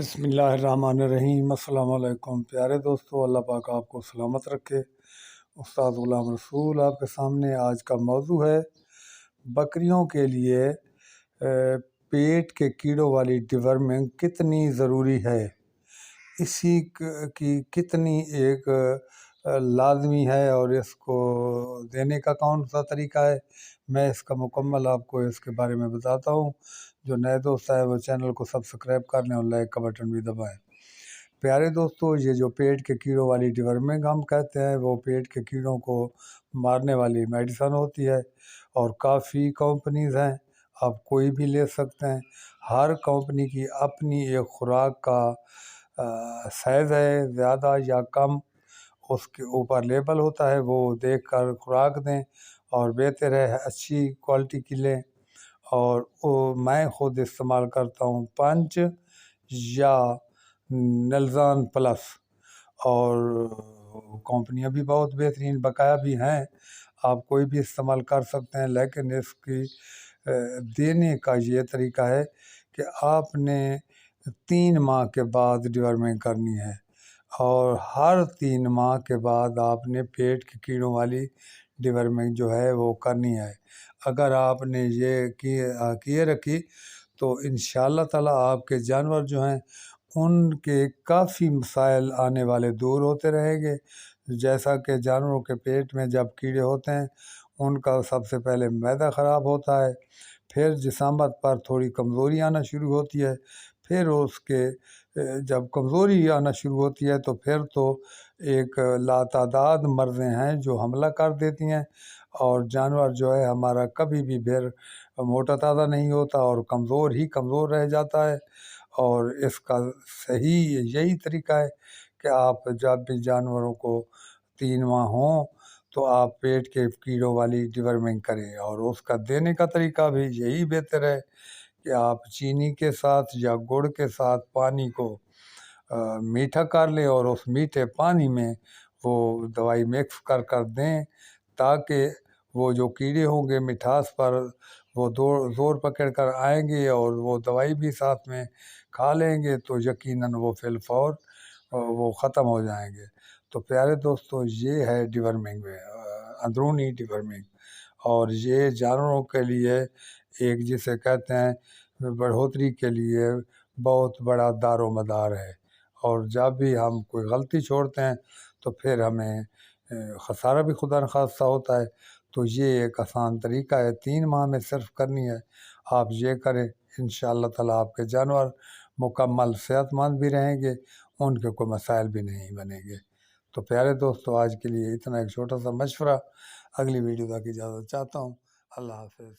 بسم اللہ الرحمن الرحیم۔ السلام علیکم پیارے دوستو، اللہ پاک آپ کو سلامت رکھے۔ استاد غلام رسول آپ کے سامنے آج کا موضوع ہے بکریوں کے لیے پیٹ کے کیڑوں والی ڈیورمنگ کتنی ضروری ہے، اسی کی کتنی ایک لازمی ہے اور اس کو دینے کا کون سا طریقہ ہے، میں اس کا مکمل آپ کو اس کے بارے میں بتاتا ہوں۔ جو نئے دوست آئے وہ چینل کو سبسکرائب کر لیں اور لائک کا بٹن بھی دبائیں۔ پیارے دوستو، یہ جو پیٹ کے کیڑوں والی ڈیورمنگ ہم کہتے ہیں، وہ پیٹ کے کیڑوں کو مارنے والی میڈیسن ہوتی ہے اور کافی کمپنیز ہیں، آپ کوئی بھی لے سکتے ہیں۔ ہر کمپنی کی اپنی ایک خوراک کا سائز ہے، زیادہ یا کم اس کے اوپر لیبل ہوتا ہے، وہ دیکھ کر خوراک دیں اور بہتر ہے اچھی کوالٹی کی لیں۔ اور میں خود استعمال کرتا ہوں پنچ یا نلزان پلس، اور کمپنیاں بھی بہت بہترین بقایا بھی ہیں، آپ کوئی بھی استعمال کر سکتے ہیں۔ لیکن اس کی دینے کا یہ طریقہ ہے کہ آپ نے 3 ماہ کے بعد ڈیورمنگ کرنی ہے، اور ہر 3 ماہ کے بعد آپ نے پیٹ کے کیڑوں والی ڈیورمنگ جو ہے وہ کرنی ہے۔ اگر آپ نے یہ کیے رکھی تو انشاءاللہ تعالیٰ آپ کے جانور جو ہیں ان کے کافی مسائل آنے والے دور ہوتے رہیں گے۔ جیسا کہ جانوروں کے پیٹ میں جب کیڑے ہوتے ہیں ان کا سب سے پہلے معدہ خراب ہوتا ہے، پھر جسامت پر تھوڑی کمزوری آنا شروع ہوتی ہے، پھر اس کے جب کمزوری آنا شروع ہوتی ہے تو پھر تو ایک لاتعداد مرضیں ہیں جو حملہ کر دیتی ہیں، اور جانور جو ہے ہمارا کبھی بھی پھر موٹا تازہ نہیں ہوتا اور کمزور ہی کمزور رہ جاتا ہے۔ اور اس کا صحیح یہی طریقہ ہے کہ آپ جب بھی جانوروں کو 3 ماہ ہوں تو آپ پیٹ کے کیڑوں والی ڈیورمنگ کریں، اور اس کا دینے کا طریقہ بھی یہی بہتر ہے کہ آپ چینی کے ساتھ یا گڑ کے ساتھ پانی کو میٹھا کر لیں اور اس میٹھے پانی میں وہ دوائی مکس کر کر دیں، تاکہ وہ جو کیڑے ہوں گے مٹھاس پر وہ زور پکڑ کر آئیں گے اور وہ دوائی بھی ساتھ میں کھا لیں گے تو یقیناً وہ فی الفور وہ ختم ہو جائیں گے۔ تو پیارے دوستو، یہ ہے ڈیورمنگ میں اندرونی ڈیورمنگ، اور یہ جانوروں کے لیے ایک جسے کہتے ہیں بڑھوتری کے لیے بہت بڑا دار و مدار ہے، اور جب بھی ہم کوئی غلطی چھوڑتے ہیں تو پھر ہمیں خسارہ بھی خدا نخواستہ ہوتا ہے۔ تو یہ ایک آسان طریقہ ہے، 3 ماہ میں صرف کرنی ہے، آپ یہ کریں، انشاءاللہ تعالیٰ آپ کے جانور مکمل صحت مند بھی رہیں گے، ان کے کوئی مسائل بھی نہیں بنیں گے۔ تو پیارے دوستو، آج کے لیے اتنا ایک چھوٹا سا مشورہ، اگلی ویڈیو تک اجازت چاہتا ہوں۔ اللہ حافظ۔